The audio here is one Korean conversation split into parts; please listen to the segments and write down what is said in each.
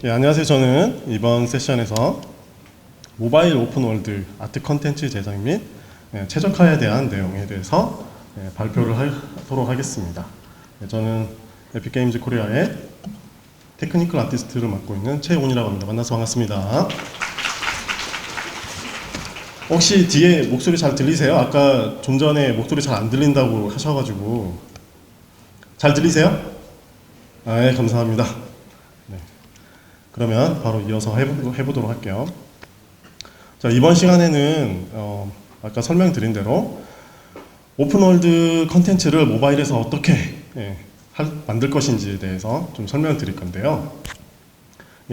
안녕하세요. 저는 이번 세션에서 모바일 오픈월드 아트 컨텐츠 제작 및 최적화에 대한 내용에 대해서 발표를 하도록 하겠습니다. 저는 에픽게임즈 코리아의 테크니컬 아티스트를 맡고 있는 최용이라고 합니다. 만나서 반갑습니다. 혹시 뒤에 목소리 잘 들리세요? 아까 좀 전에 목소리 잘 안 들린다고 하셔가지고 잘 들리세요? 네, 감사합니다. 네. 그러면 바로 이어서 해보도록 할게요. 자, 이번 시간에는 아까 설명드린 대로 오픈월드 컨텐츠를 모바일에서 어떻게 만들 것인지에 대해서 좀 설명드릴 건데요.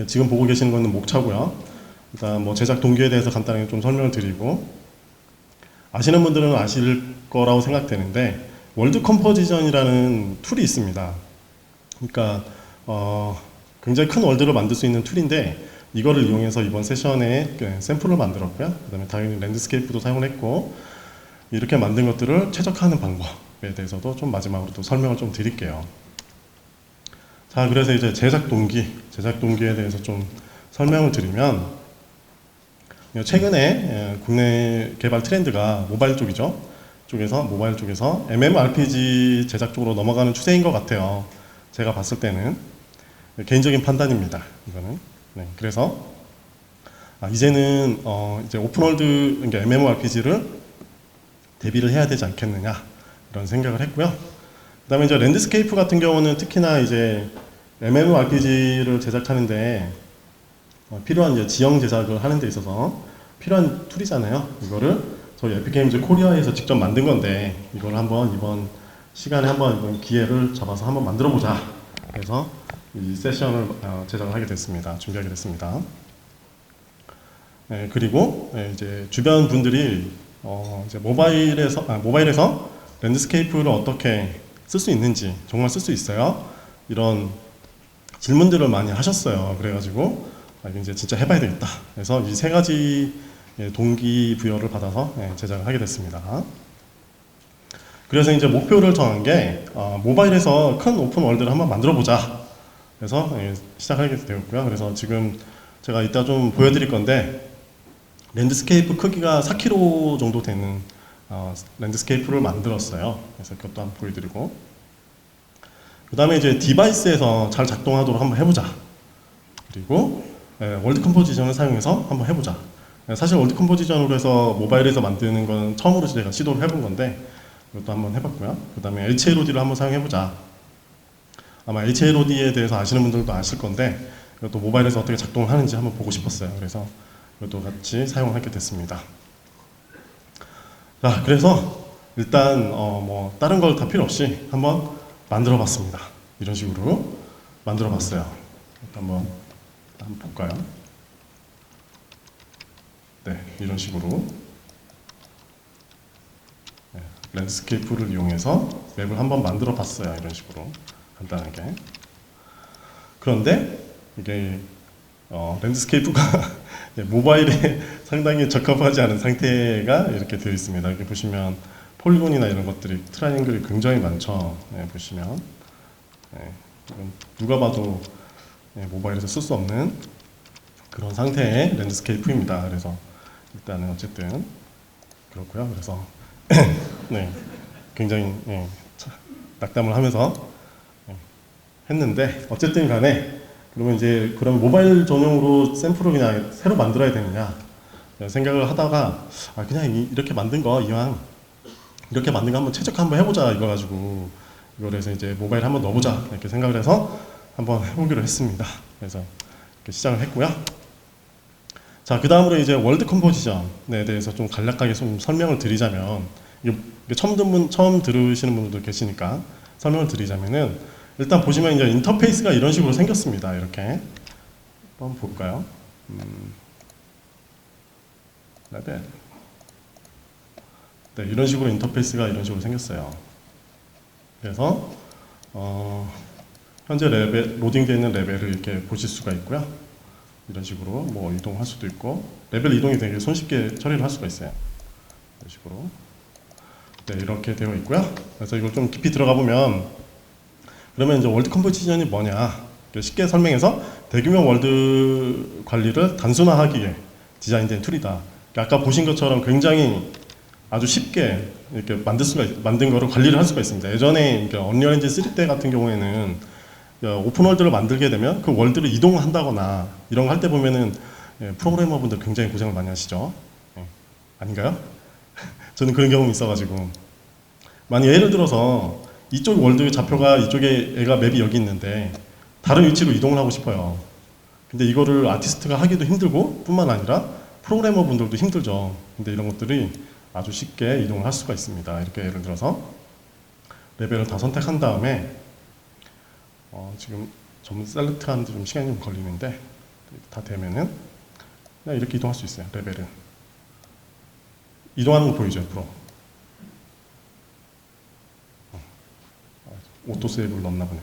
지금 보고 계시는 것은 목차고요. 일단 뭐 제작 동기에 대해서 간단하게 좀 설명을 드리고, 아시는 분들은 아실 거라고 생각되는데 월드 컴포지션이라는 툴이 있습니다. 그러니까 굉장히 큰 월드를 만들 수 있는 툴인데, 이거를 이용해서 이번 세션에 샘플을 만들었고요. 그 다음에 당연히 랜드스케이프도 사용을 했고, 이렇게 만든 것들을 최적화하는 방법에 대해서도 좀 마지막으로 또 설명을 좀 드릴게요. 자, 그래서 이제 제작 동기에 대해서 좀 설명을 드리면, 최근에 국내 개발 트렌드가 모바일 모바일 쪽에서 MMORPG 제작 쪽으로 넘어가는 추세인 것 같아요. 제가 봤을 때는. 개인적인 판단입니다. 이거는. 네, 그래서 이제는 이제 오픈월드, 그러니까 MMORPG를 대비를 해야 되지 않겠느냐, 이런 생각을 했고요. 그다음에 이제 랜드스케이프 같은 경우는 특히나 이제 MMORPG를 제작하는데 필요한 이제 지형 제작을 하는 데 있어서 필요한 툴이잖아요. 이거를 저희 에픽게임즈 코리아에서 직접 만든 건데, 이걸 한번 이번 시간에 이번 기회를 잡아서 한번 만들어 보자. 그래서 이 세션을 제작을 하게 됐습니다. 준비하게 됐습니다. 네, 그리고 이제 주변 분들이 이제 모바일에서 랜드스케이프를 어떻게 쓸 수 있는지, 정말 쓸 수 있어요? 이런 질문들을 많이 하셨어요. 그래가지고 이제 진짜 해봐야 되겠다. 그래서 이 세 가지 동기부여를 받아서 제작을 하게 됐습니다. 그래서 이제 목표를 정한 게 모바일에서 큰 오픈 월드를 한번 만들어 보자. 그래서 시작하게 되었고요. 그래서 지금 제가 이따 좀 보여드릴 건데, 랜드스케이프 크기가 4km 정도 되는 랜드스케이프를 만들었어요. 그래서 그것도 한번 보여드리고, 그 다음에 이제 디바이스에서 잘 작동하도록 한번 해보자. 그리고 월드 컴포지션을 사용해서 한번 해보자. 사실 월드 컴포지션으로 해서 모바일에서 만드는 건 처음으로 제가 시도를 해본 건데, 이것도 한번 해봤고요. 그 다음에 HLOD를 한번 사용해보자. 아마 HLOD에 대해서 아시는 분들도 아실 건데, 이것도 모바일에서 어떻게 작동을 하는지 한번 보고 싶었어요. 그래서 이것도 같이 사용하게 됐습니다. 자, 그래서 일단 뭐 다른 걸 다 필요 없이 한번 만들어 봤습니다. 이런 식으로 만들어 봤어요. 한번 볼까요? 네, 이런 식으로 랜드스케이프를 이용해서 맵을 한번 만들어 봤어요. 이런 식으로 간단하게. 그런데 이게 랜드스케이프가 모바일에 상당히 적합하지 않은 상태가 이렇게 되어 있습니다. 이렇게 보시면 폴리곤이나 이런 것들이, 트라이앵글이 굉장히 많죠. 보시면 이건 누가 봐도 모바일에서 쓸 수 없는 그런 상태의 랜드스케이프입니다. 그래서 일단은 어쨌든 그렇고요. 그래서 굉장히 낙담을 하면서 했는데, 어쨌든 간에 그럼 모바일 전용으로 샘플을 그냥 새로 만들어야 되느냐 생각을 하다가, 그냥 이렇게 만든 거 이왕 이렇게 만든 거 한번 최적화 한번 해보자, 이거 가지고 이걸 해서 이제 모바일 한번 넣어보자, 이렇게 생각을 해서 한번 해보기로 했습니다. 그래서 이렇게 시작을 했고요. 자, 그 다음으로 이제 월드 컴포지션에 대해서 좀 간략하게 좀 설명을 드리자면, 이게 처음 들으시는 분들도 계시니까 설명을 드리자면은, 일단 보시면 이제 인터페이스가 이런 식으로 생겼습니다. 이렇게 한번 볼까요? 레벨. 네, 이런 식으로 인터페이스가 이런 식으로 생겼어요. 그래서 현재 로딩되어 있는 레벨을 이렇게 보실 수가 있고요. 이런 식으로 뭐 이동할 수도 있고, 레벨 이동이 되게 손쉽게 처리를 할 수가 있어요. 이런 식으로. 네, 이렇게 되어 있고요. 그래서 이걸 좀 깊이 들어가 보면, 그러면 이제 월드 컴포지션이 뭐냐? 쉽게 설명해서 대규모 월드 관리를 단순화하기에 디자인된 툴이다. 아까 보신 것처럼 굉장히 아주 쉽게 이렇게 만든 거를 관리를 할 수가 있습니다. 예전에 언리얼 엔진 3 때 같은 경우에는 오픈 월드를 만들게 되면 그 월드를 이동한다거나 이런 거 할 때 보면은 프로그래머분들 굉장히 고생을 많이 하시죠. 아닌가요? 저는 그런 경험이 있어가지고 만약 예를 들어서 이쪽 월드 좌표가 이쪽에 애가 맵이 여기 있는데 다른 위치로 이동을 하고 싶어요. 근데 이거를 아티스트가 하기도 힘들고 뿐만 아니라 프로그래머 분들도 힘들죠. 근데 이런 것들이 아주 쉽게 이동을 할 수가 있습니다. 이렇게 예를 들어서 레벨을 다 선택한 다음에 지금 전부 셀렉트 하는데 좀 시간이 좀 걸리는데 다 되면은 그냥 이렇게 이동할 수 있어요. 레벨을 이동하는 거 보이죠? 앞으로 오토 세이브를 넣었나 보네.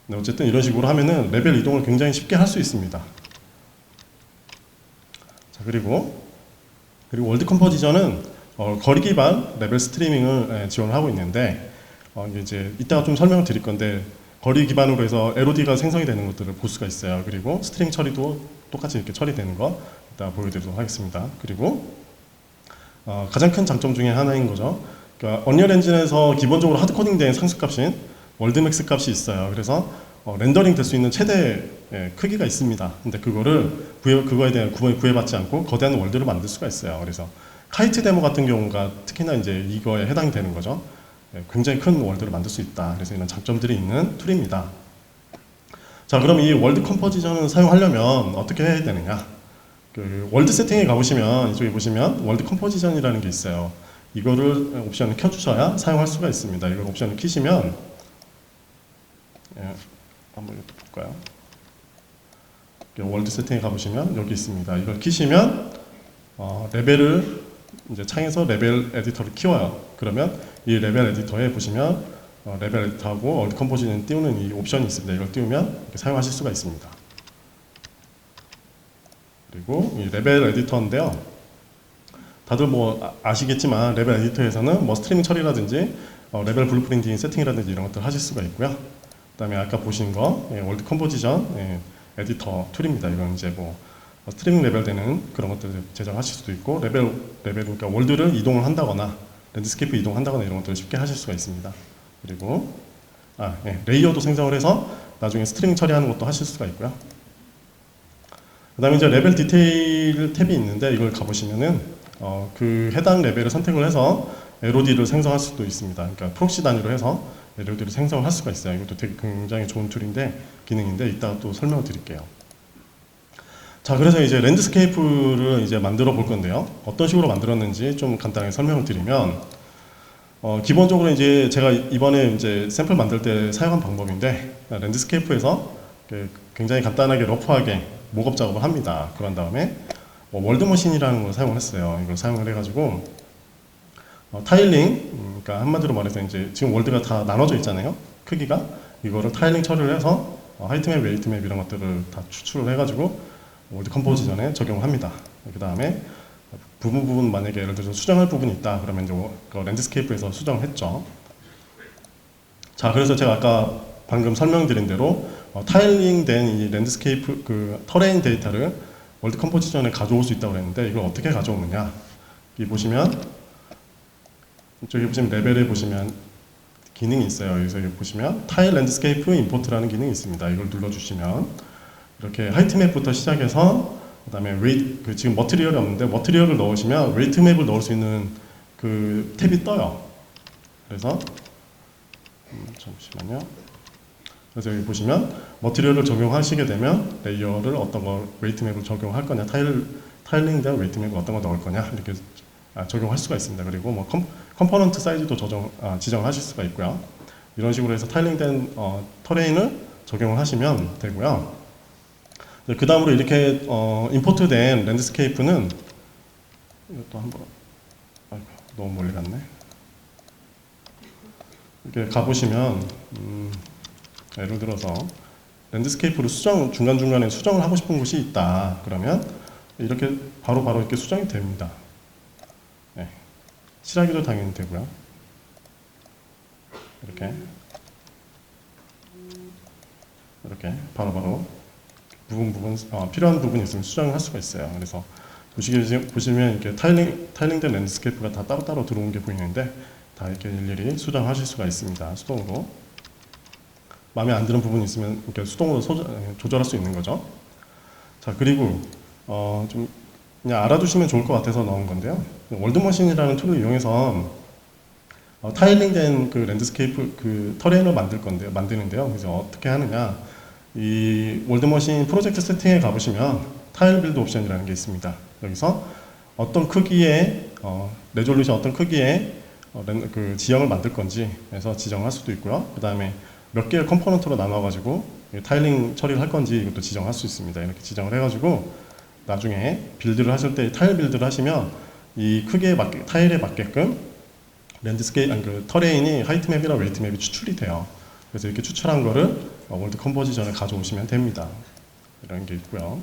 네, 어쨌든 이런 식으로 하면은 레벨 이동을 굉장히 쉽게 할 수 있습니다. 자, 그리고 월드 컴포지션은 거리 기반 레벨 스트리밍을 지원하고 있는데 이제 이따가 좀 설명을 드릴 건데 거리 기반으로 해서 LOD가 생성이 되는 것들을 볼 수가 있어요. 그리고 스트링 처리도 똑같이 이렇게 처리되는 거 이따 보여드리도록 하겠습니다. 그리고 가장 큰 장점 중에 하나인 거죠. 그러니까 언리얼 엔진에서 기본적으로 하드코딩된 상수값인 월드맥스 값이 있어요. 그래서 렌더링 될 수 있는 최대 크기가 있습니다. 근데 그거에 대한 구애받지 않고 거대한 월드를 만들 수가 있어요. 그래서 카이트 데모 같은 경우가 특히나 이제 이거에 해당이 되는 거죠. 굉장히 큰 월드를 만들 수 있다. 그래서 이런 장점들이 있는 툴입니다. 자, 그럼 이 월드 컴포지션을 사용하려면 어떻게 해야 되느냐? 그 월드 세팅에 가보시면 이쪽에 보시면 월드 컴포지션이라는 게 있어요. 이거를 옵션을 켜주셔야 사용할 수가 있습니다. 이걸 옵션을 키시면 한번 볼까요? 월드 세팅에 가보시면 여기 있습니다. 이걸 키시면 레벨을 이제 창에서 레벨 에디터를 키워요. 그러면 이 레벨 에디터에 보시면 레벨 에디터하고 월드 컴포지션 띄우는 이 옵션이 있습니다. 이걸 띄우면 이렇게 사용하실 수가 있습니다. 그리고 이 레벨 에디터인데요. 다들 뭐 아시겠지만 레벨 에디터에서는 뭐 스트리밍 처리라든지 레벨 블루프린팅 세팅이라든지 이런 것들 하실 수가 있고요. 그 다음에 아까 보신 거 월드 컴포지션 에디터 툴입니다. 이건 이제 뭐 스트리밍 레벨 되는 그런 것들을 제작하실 수도 있고 레벨 그러니까 월드를 이동을 한다거나 랜드스케이프 이동한다거나 이런 것들을 쉽게 하실 수가 있습니다. 그리고 레이어도 생성을 해서 나중에 스트리밍 처리하는 것도 하실 수가 있고요. 그 다음에 이제 레벨 디테일 탭이 있는데 이걸 가보시면은 그 해당 레벨을 선택을 해서 LOD를 생성할 수도 있습니다. 그러니까 프록시 단위로 해서 LOD를 생성을 할 수가 있어요. 이것도 되게 굉장히 좋은 툴인데 기능인데 이따가 또 설명을 드릴게요. 자, 그래서 이제 랜드스케이프를 이제 만들어 볼 건데요. 어떤 식으로 만들었는지 좀 간단하게 설명을 드리면 기본적으로 이제 제가 이번에 이제 샘플 만들 때 사용한 방법인데 랜드스케이프에서 굉장히 간단하게 러프하게 목업 작업을 합니다. 그런 다음에 월드머신이라는 걸 사용을 했어요. 이걸 사용을 해가지고 타일링, 그러니까 한마디로 말해서 이제 지금 월드가 다 나눠져 있잖아요. 크기가 이거를 타일링 처리를 해서 하이트맵, 웨이트맵 이런 것들을 다 추출을 해가지고 월드 컴포지션에 적용을 합니다. 그 다음에 부분 만약에 예를 들어서 수정할 부분이 있다 그러면 이제 그 랜드스케이프에서 수정을 했죠. 자, 그래서 제가 아까 방금 설명드린 대로 타일링된 이 랜드스케이프 그 터레인 데이터를 월드 컴포지션에 가져올 수 있다고 그랬는데 이걸 어떻게 가져오느냐? 여기 보시면 이쪽에 보시면 레벨에 보시면 기능이 있어요. 여기서 여기 보시면 타일 랜드스케이프 임포트라는 기능이 있습니다. 이걸 눌러주시면 이렇게 하이트맵부터 시작해서 그 다음에 지금 머티리얼이 없는데 머티리얼을 넣으시면 웨이트맵을 넣을 수 있는 그 탭이 떠요. 그래서 잠시만요. 그래서 여기 보시면 머티리얼을 적용하시게 되면 레이어를 어떤 거 웨이트맵을 적용할 거냐, 타일링된 웨이트맵을 어떤 거 넣을 거냐 이렇게 적용할 수가 있습니다. 그리고 뭐 컴포넌트 사이즈도 지정하실 수가 있고요. 이런 식으로 해서 타일링된 터레인을 적용을 하시면 되고요. 그 다음으로 이렇게 임포트된 랜드스케이프는 이것도 한번 너무 멀리 갔네. 이렇게 가보시면 예를 들어서 랜드스케이프로 중간중간에 수정을 하고 싶은 곳이 있다. 그러면 이렇게 바로 이렇게 수정이 됩니다. 네. 칠하기도 당연히 되고요. 이렇게 이렇게 바로바로 필요한 부분이 있으면 수정을 할 수가 있어요. 그래서 보시면 이렇게 타일링된 랜드스케이프가 다 따로따로 들어온 게 보이는데 다 이렇게 일일이 수정하실 수가 있습니다. 수동으로. 마음에 안 드는 부분이 있으면 이렇게 수동으로 조절할 수 있는 거죠. 자, 그리고 좀 그냥 알아두시면 좋을 것 같아서 넣은 건데요. 월드머신이라는 툴을 이용해서 타일링된 그 랜드스케이프 그 터레인을 만드는데요. 그래서 어떻게 하느냐? 이 월드머신 프로젝트 세팅에 가보시면 타일 빌드 옵션이라는 게 있습니다. 여기서 어떤 크기의 레졸루션 어떤 크기의 그 지형을 만들 건지 해서 지정할 수도 있고요. 그 다음에 몇 개의 컴포넌트로 나눠가지고 타일링 처리를 할 건지 이것도 지정할 수 있습니다. 이렇게 지정을 해가지고 나중에 빌드를 하실 때 타일 빌드를 하시면 이 크기에 타일에 맞게끔 그 터레인이 하이트 맵이나 웨이트 맵이 추출이 돼요. 그래서 이렇게 추출한 거를 월드 컨버지션에 가져오시면 됩니다. 이런 게 있고요.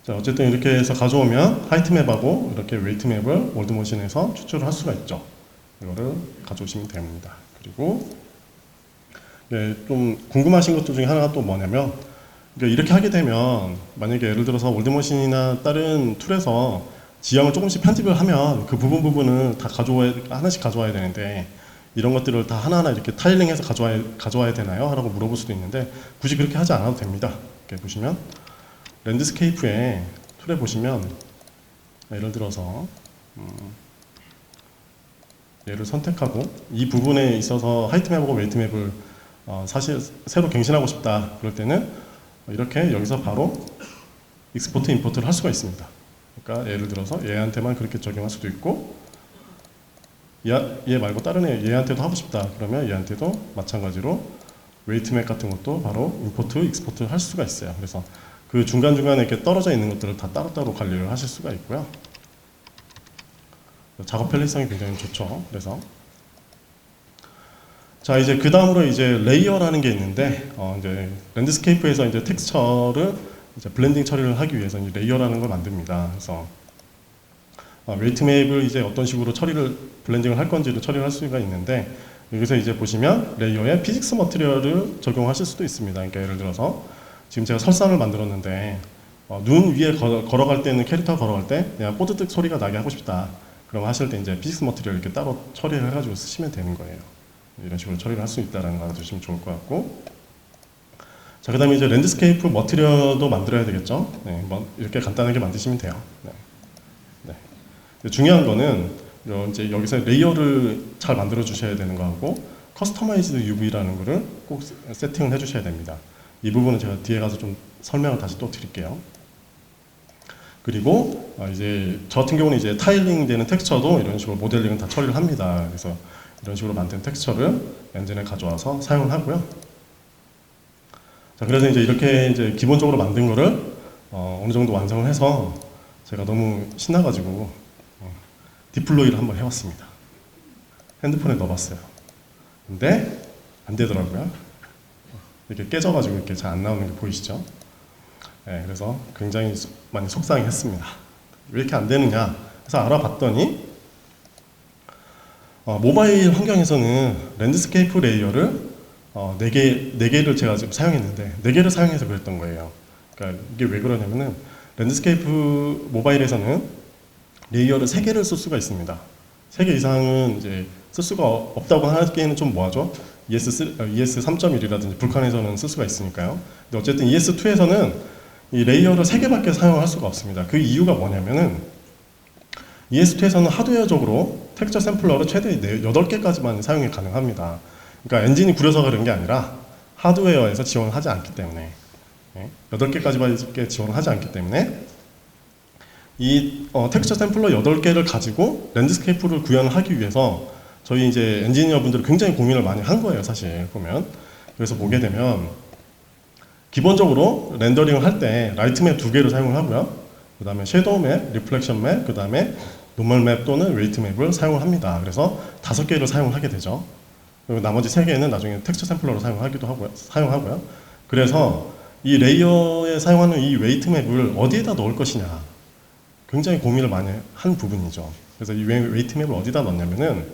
자, 어쨌든 이렇게 해서 가져오면 하이트 맵하고 이렇게 웨이트 맵을 월드머신에서 추출을 할 수가 있죠. 이거를 가져오시면 됩니다. 그리고 좀 궁금하신 것들 중에 하나가 또 뭐냐면 이렇게 하게 되면 만약에 예를 들어서 월드머신이나 다른 툴에서 지형을 조금씩 편집을 하면 그 부분은 다 하나씩 가져와야 되는데 이런 것들을 다 하나하나 이렇게 타일링해서 가져와야 되나요? 라고 물어볼 수도 있는데 굳이 그렇게 하지 않아도 됩니다. 이렇게 보시면 랜드스케이프에 툴에 보시면 예를 들어서 얘를 선택하고 이 부분에 있어서 하이트맵하고 웨이트맵을 사실 새로 갱신하고 싶다 그럴 때는 이렇게 여기서 바로 익스포트 임포트를 할 수가 있습니다. 그러니까 예를 들어서 얘한테만 그렇게 적용할 수도 있고 얘 말고 다른 얘한테도 하고 싶다 그러면 얘한테도 마찬가지로 웨이트맵 같은 것도 바로 임포트, 익스포트 할 수가 있어요. 그래서 그 중간중간에 이렇게 떨어져 있는 것들을 다 따로따로 관리를 하실 수가 있고요. 작업 편리성이 굉장히 좋죠. 그래서 자, 이제 그 다음으로 이제 레이어라는 게 있는데 이제 랜드스케이프에서 이제 텍스처를 이제 블렌딩 처리를 하기 위해서 이제 레이어라는 걸 만듭니다. 그래서 웨이트 맵을 이제 어떤 식으로 블렌딩을 할 건지를 처리를 할 수가 있는데 여기서 이제 보시면 레이어에 피직스 머티리얼을 적용하실 수도 있습니다. 그러니까 예를 들어서 지금 제가 설산을 만들었는데 눈 위에 걸어갈 때는 캐릭터가 걸어갈 때 그냥 뽀드득 소리가 나게 하고 싶다. 그럼 하실 때 이제 피직스 머티리얼 이렇게 따로 처리를 해가지고 쓰시면 되는 거예요. 이런 식으로 처리를 할 수 있다는 거 알아두시면 좋을 것 같고. 자, 그 다음에 이제 랜드스케이프 머티리얼도 만들어야 되겠죠. 네, 이렇게 간단하게 만드시면 돼요. 네. 네. 중요한 거는 이제 여기서 레이어를 잘 만들어 주셔야 되는 거하고 커스터마이즈드 UV라는 거를 꼭 세팅을 해 주셔야 됩니다. 이 부분은 제가 뒤에 가서 좀 설명을 다시 또 드릴게요. 그리고 이제 저 같은 경우는 이제 타일링 되는 텍스처도 이런 식으로 모델링은 다 처리를 합니다. 그래서 이런 식으로 만든 텍스처를 엔진에 가져와서 사용을 하고요. 자, 그래서 이제 이렇게 이제 기본적으로 만든 거를 어느 정도 완성을 해서 제가 너무 신나가지고 디플로이를 한번 해봤습니다. 핸드폰에 넣어봤어요. 근데 안 되더라고요. 이렇게 깨져가지고 이렇게 잘 안 나오는 게 보이시죠? 네, 그래서 굉장히 많이 속상했습니다. 왜 이렇게 안 되느냐? 그래서 알아봤더니 모바일 환경에서는 랜드스케이프 레이어를 4개를 제가 지금 사용했는데 4개를 사용해서 그랬던 거예요. 그러니까 이게 왜 그러냐면은 랜드스케이프 모바일에서는 레이어를 3개를 쓸 수가 있습니다. 3개 이상은 이제 쓸 수가 없다고 하기에는 좀 뭐하죠? ES 3.1이라든지 불칸에서는 쓸 수가 있으니까요. 근데 어쨌든 ES2에서는 이 레이어를 3개밖에 사용할 수가 없습니다. 그 이유가 뭐냐면은 ES2에서는 하드웨어적으로 텍스처 샘플러를 최대 8개까지만 사용이 가능합니다. 그러니까 엔진이 구려서 그런 게 아니라 하드웨어에서 지원을 하지 않기 때문에 8개까지밖에 지원을 하지 않기 때문에 이 텍스처 샘플러 8개를 가지고 랜드스케이프를 구현을 하기 위해서 저희 이제 엔지니어 분들이 굉장히 고민을 많이 한 거예요, 사실 보면. 그래서 보게 되면 기본적으로 렌더링을 할 때 라이트 맵 2개를 사용을 하고요. 그 다음에 섀도우 맵, 리플렉션 맵, 그 다음에 노멀 맵 또는 웨이트 맵을 사용을 합니다. 그래서 5개를 사용을 하게 되죠. 그리고 나머지 3개는 나중에 텍스처 샘플러로 사용하고요. 그래서 이 레이어에 사용하는 이 웨이트 맵을 어디에다 넣을 것이냐 굉장히 고민을 많이 한 부분이죠. 그래서 이 웨이트 맵을 어디다 넣냐면은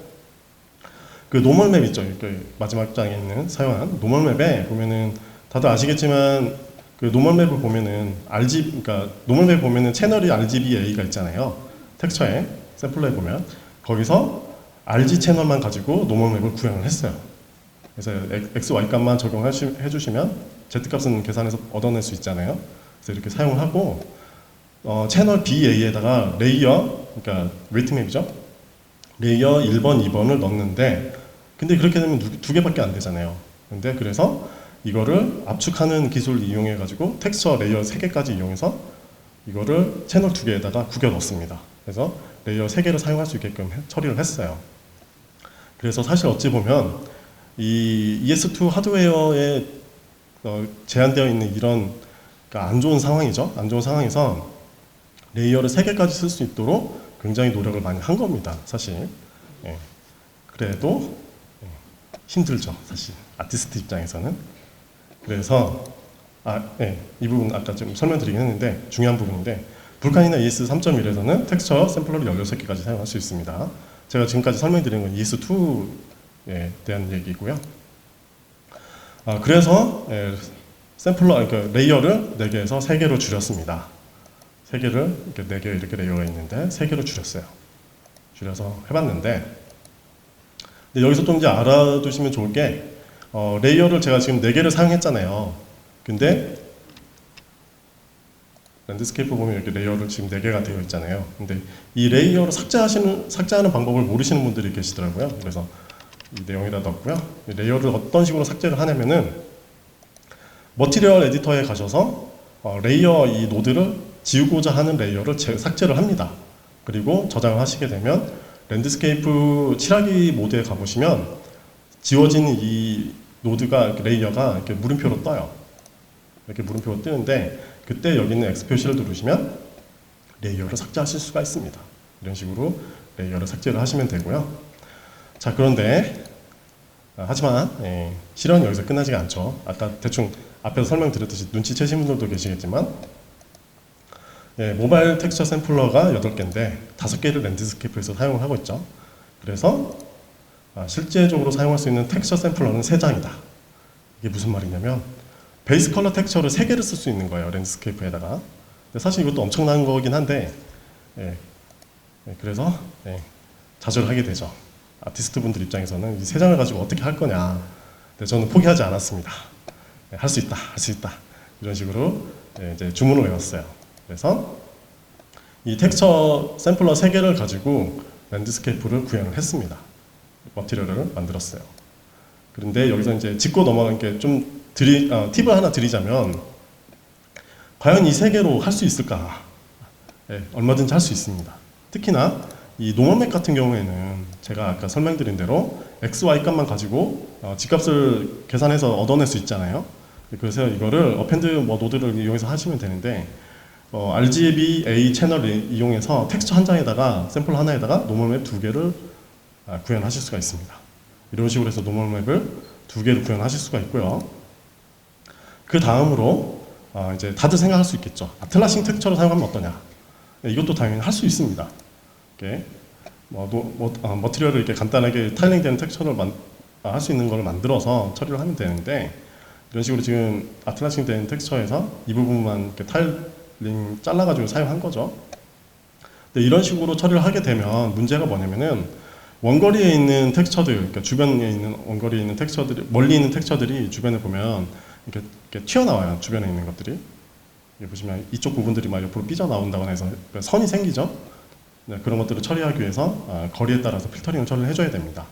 그 노멀 맵 있죠. 그 마지막 장에 있는 사용한 노멀 맵에 보면은 다들 아시겠지만 그 노멀 맵을 보면은 그러니까 노멀 맵 보면은 채널이 RGBA가 있잖아요. 텍스처에 샘플러에 보면 거기서 RG 채널만 가지고 노멀 맵을 구현을 했어요. 그래서 X, Y 값만 적용해주시면 Z 값은 계산해서 얻어낼 수 있잖아요. 그래서 이렇게 사용을 하고 채널 BA에다가 레이어, 그러니까 웨이팅 맵이죠. 레이어 1번, 2번을 넣는데 근데 그렇게 되면 두 개밖에 안 되잖아요. 근데 그래서 이거를 압축하는 기술을 이용해 가지고 텍스처 레이어 3개까지 이용해서 이거를 채널 2개에다가 구겨 넣습니다. 그래서 레이어 3개를 사용할 수 있게끔 처리를 했어요. 그래서 사실 어찌 보면 이 ES2 하드웨어에 제한되어 있는 이런 그러니까 안 좋은 상황이죠. 안 좋은 상황에서 레이어를 3개까지 쓸 수 있도록 굉장히 노력을 많이 한 겁니다. 사실. 예. 그래도 힘들죠. 사실 아티스트 입장에서는. 그래서 이 부분 아까 좀 설명드리긴 했는데 중요한 부분인데 불칸이나 ES 3.1에서는 텍스처 샘플러를 16개까지 사용할 수 있습니다. 제가 지금까지 설명드린 건 ES2에 대한 얘기고요. 그래서 샘플러, 그러니까 레이어를 4개에서 3개로 줄였습니다. 3개를 이렇게 4개 이렇게 레이어가 있는데 3개로 줄였어요. 줄여서 해봤는데 근데 여기서 좀 이제 알아두시면 좋을 게 레이어를 제가 지금 4개를 사용했잖아요. 근데 랜드스케이프 보면 이렇게 레이어를 지금 4개가 되어 있잖아요. 근데 이 레이어를 삭제하는 방법을 모르시는 분들이 계시더라고요. 그래서 이 내용에다 넣었고요. 레이어를 어떤 식으로 삭제를 하냐면은 머티리얼 에디터에 가셔서 레이어 이 노드를 지우고자 하는 레이어를 삭제를 합니다. 그리고 저장을 하시게 되면 랜드스케이프 칠하기 모드에 가보시면 지워진 이 노드가 레이어가 이렇게 물음표로 떠요. 이렇게 물음표가 뜨는데 그때 여기 있는 X 표시를 누르시면 레이어를 삭제하실 수가 있습니다. 이런 식으로 레이어를 삭제를 하시면 되고요. 자, 그런데 하지만 실현은 여기서 끝나지가 않죠. 아까 대충 앞에서 설명드렸듯이 눈치채신 분들도 계시겠지만 모바일 텍스처 샘플러가 8개인데 5개를 랜드스케이프에서 사용을 하고 있죠. 그래서 실제적으로 사용할 수 있는 텍스처 샘플러는 3장이다. 이게 무슨 말이냐면 베이스 컬러 텍스처를 3개를 쓸 수 있는 거예요. 랜드스케이프에다가. 근데 사실 이것도 엄청난 거긴 한데 그래서 자주를 하게 되죠. 아티스트 분들 입장에서는 이 3장을 가지고 어떻게 할 거냐. 근데 저는 포기하지 않았습니다. 할 수 있다, 할 수 있다. 이런 식으로 이제 주문을 외웠어요. 그래서 이 텍스처 샘플러 3개를 가지고 랜드스케이프를 구현을 했습니다. 머티리얼을 만들었어요. 그런데 여기서 이제 짚고 넘어간 게 좀 팁을 하나 드리자면 과연 이 3개로 할 수 있을까? 얼마든지 할 수 있습니다. 특히나 이 노멀맵 같은 경우에는 제가 아까 설명드린 대로 X, Y 값만 가지고 G값을 계산해서 얻어낼 수 있잖아요. 그래서 이거를 어펜드 노드를 이용해서 하시면 되는데 RGBA 채널을 이용해서 텍스처 한 장에다가 샘플 하나에다가 노멀맵 2개를 구현하실 수가 있습니다. 이런 식으로 해서 노멀맵을 2개를 구현하실 수가 있고요. 그 다음으로 이제 다들 생각할 수 있겠죠. 아틀라싱 텍스처를 사용하면 어떠냐? 이것도 당연히 할 수 있습니다. 이렇게 머티리얼을 이렇게 간단하게 타일링되는 텍스처를 할 수 있는 걸 만들어서 처리를 하면 되는데 이런 식으로 지금 아틀라싱 된 텍스처에서 이 부분만 이렇게 타일링 잘라가지고 사용한 거죠. 근데 이런 식으로 처리를 하게 되면 문제가 뭐냐면은 원거리에 있는 텍스처들, 그러니까 주변에 있는 원거리에 있는 텍스처들이 멀리 있는 텍스처들이 주변에 보면 이렇게 튀어나와요. 주변에 있는 것들이. 여기 보시면 이쪽 부분들이 막 옆으로 삐져 나온다거나 해서 선이 생기죠. 네, 그런 것들을 처리하기 위해서 거리에 따라서 필터링을 처리를 해줘야 됩니다.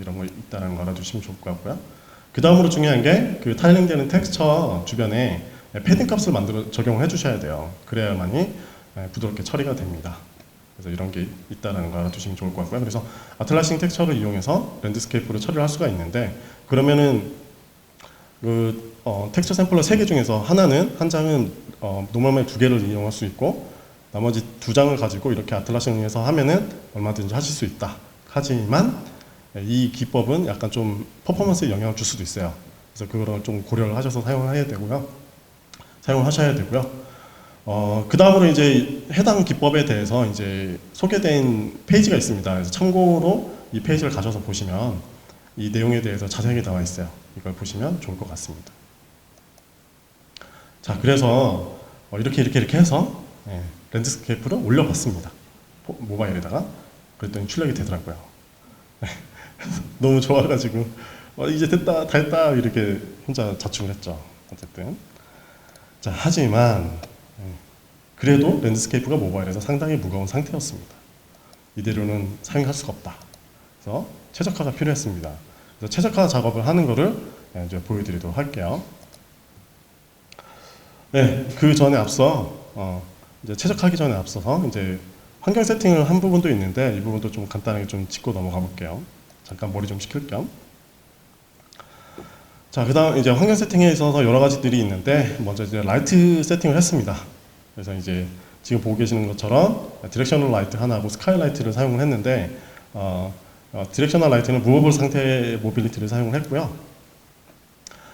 이런 거 있다는 거 알아두시면 좋을 것 같고요. 그 다음으로 중요한 게 그 타일링되는 텍스처 주변에 패딩 값을 적용을 해주셔야 돼요. 그래야만이 부드럽게 처리가 됩니다. 그래서 이런 게 있다는 거 알아두시면 좋을 것 같고요. 그래서 아틀라싱 텍스처를 이용해서 랜드스케이프를 처리를 할 수가 있는데 그러면은 그 텍스처 샘플러 3개 중에서 한 장은 노멀맵 2개를 이용할 수 있고 나머지 2장을 가지고 이렇게 아틀라싱에서 하면은 얼마든지 하실 수 있다. 하지만 이 기법은 약간 좀 퍼포먼스에 영향을 줄 수도 있어요. 그래서 그거를 좀 고려를 하셔서 사용을 하셔야 되고요. 그 다음으로 이제 해당 기법에 대해서 이제 소개된 페이지가 있습니다. 그래서 참고로 이 페이지를 가셔서 보시면 이 내용에 대해서 자세하게 나와 있어요. 이걸 보시면 좋을 것 같습니다. 자, 그래서 이렇게 해서 랜드스케이프를 올려봤습니다. 모바일에다가. 그랬더니 출력이 되더라고요. 너무 좋아가지고 이제 됐다, 다 했다 이렇게 혼자 자축을 했죠. 어쨌든. 자, 하지만 그래도 랜드스케이프가 모바일에서 상당히 무거운 상태였습니다. 이대로는 사용할 수가 없다. 그래서 최적화가 필요했습니다. 그래서 최적화 작업을 하는 거를 이제 보여드리도록 할게요. 네, 그 전에 앞서 이제 최적화하기 전에 앞서서 이제 환경 세팅을 한 부분도 있는데 이 부분도 좀 간단하게 좀 짚고 넘어가 볼게요. 잠깐 머리 좀 식힐 겸. 자, 그다음 이제 환경 세팅에 있어서 여러 가지들이 있는데 먼저 이제 라이트 세팅을 했습니다. 그래서 이제 지금 보고 계시는 것처럼 디렉셔널 라이트 하나하고 스카이 라이트를 사용을 했는데 디렉셔널 라이트는 무버블 상태의 모빌리티를 사용을 했고요.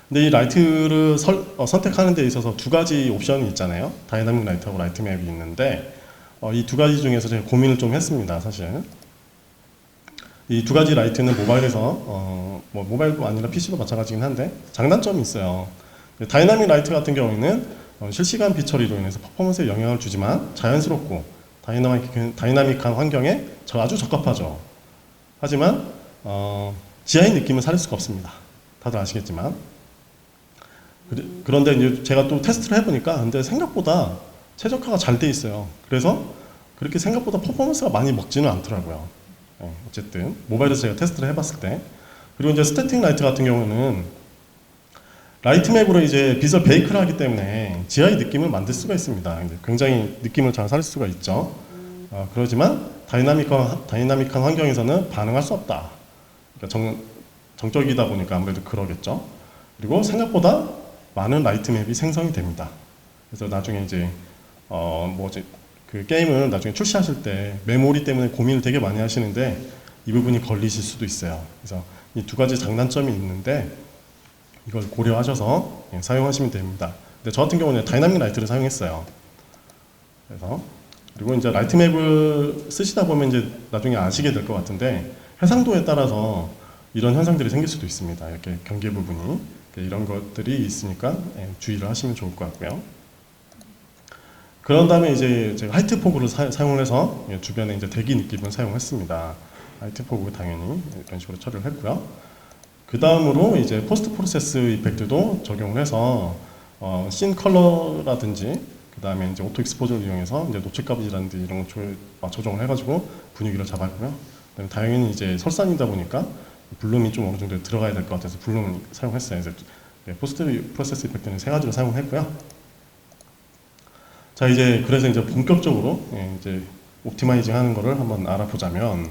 근데 이 라이트를 선택하는 데 있어서 두 가지 옵션이 있잖아요. 다이나믹 라이트하고 라이트 맵이 있는데 이 두 가지 중에서 제가 고민을 좀 했습니다. 사실 이 두 가지 라이트는 모바일에서 뭐 모바일도 아니라 PC도 마찬가지긴 한데 장단점이 있어요. 다이나믹 라이트 같은 경우에는 실시간 빛 처리로 인해서 퍼포먼스에 영향을 주지만 자연스럽고 다이나믹한 환경에 아주 적합하죠. 하지만 지하의 느낌은 살릴 수가 없습니다. 다들 아시겠지만. 그런데 이제 제가 또 테스트를 해보니까 근데 생각보다 최적화가 잘 돼 있어요. 그래서 그렇게 생각보다 퍼포먼스가 많이 먹지는 않더라고요. 어쨌든 모바일에서 제가 테스트를 해봤을 때. 그리고 이제 스태틱 라이트 같은 경우는 라이트 맵으로 이제 빛을 베이크를 하기 때문에 지하의 느낌을 만들 수가 있습니다. 굉장히 느낌을 잘 살릴 수가 있죠. 그러지만 다이나믹한 환경에서는 반응할 수 없다. 그러니까 정적이다 보니까 아무래도 그러겠죠. 그리고 생각보다 많은 라이트 맵이 생성이 됩니다. 그래서 나중에 이제 그 게임을 나중에 출시하실 때 메모리 때문에 고민을 되게 많이 하시는데 이 부분이 걸리실 수도 있어요. 그래서 이 두 가지 장단점이 있는데 이걸 고려하셔서 사용하시면 됩니다. 근데 저 같은 경우는 다이나믹 라이트를 사용했어요. 그리고 이제 라이트 맵을 쓰시다 보면 이제 나중에 아시게 될 것 같은데 해상도에 따라서 이런 현상들이 생길 수도 있습니다. 이렇게 경계 부분이 이런 것들이 있으니까 주의를 하시면 좋을 것 같고요. 그런 다음에 이제 제가 화이트 포그를 사용을 해서 주변에 이제 대기 느낌을 사용했습니다. 화이트 포그 당연히 이런 식으로 처리를 했고요. 그 다음으로 이제 포스트 프로세스 이펙트도 적용을 해서 씬 컬러라든지 그 다음에 이제 오토 익스포저를 이용해서 이제 노출값이라든지 이런 거 조정을 해가지고 분위기를 잡았고요. 그다음에 당연히 이제 설산이다 보니까 블룸이 좀 어느 정도 들어가야 될 것 같아서 블룸을 사용했어요. 그래서 포스트 프로세스 이펙트는 세 가지를 사용했고요. 자, 그래서 이제 본격적으로 이제 옵티마이징 하는 거를 한번 알아보자면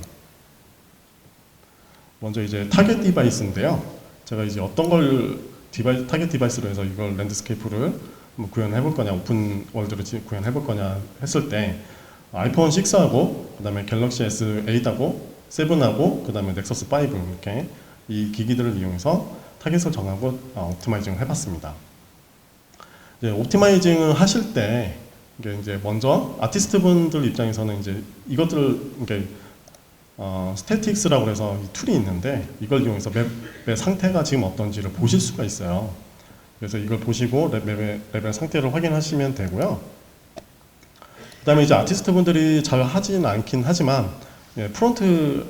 먼저 이제 타겟 디바이스인데요. 제가 이제 어떤 걸 타겟 디바이스로 해서 이걸 랜드스케이프를 구현해 볼 거냐, 오픈 월드로 구현해 볼 거냐 했을 때 아이폰 6하고 그 다음에 갤럭시 S8하고 7하고 그 다음에 넥서스 5 이렇게 이 기기들을 이용해서 타겟을 정하고 옵티마이징을 해봤습니다. 이제 옵티마이징을 하실 때 이제 먼저 아티스트 분들 입장에서는 이제 이것들을 스태틱스라고 해서 이 툴이 있는데 이걸 이용해서 맵의 상태가 지금 어떤지를 보실 수가 있어요. 그래서 이걸 보시고 맵의 상태를 확인하시면 되고요. 그 다음에 이제 아티스트 분들이 잘 하지는 않긴 하지만 프론트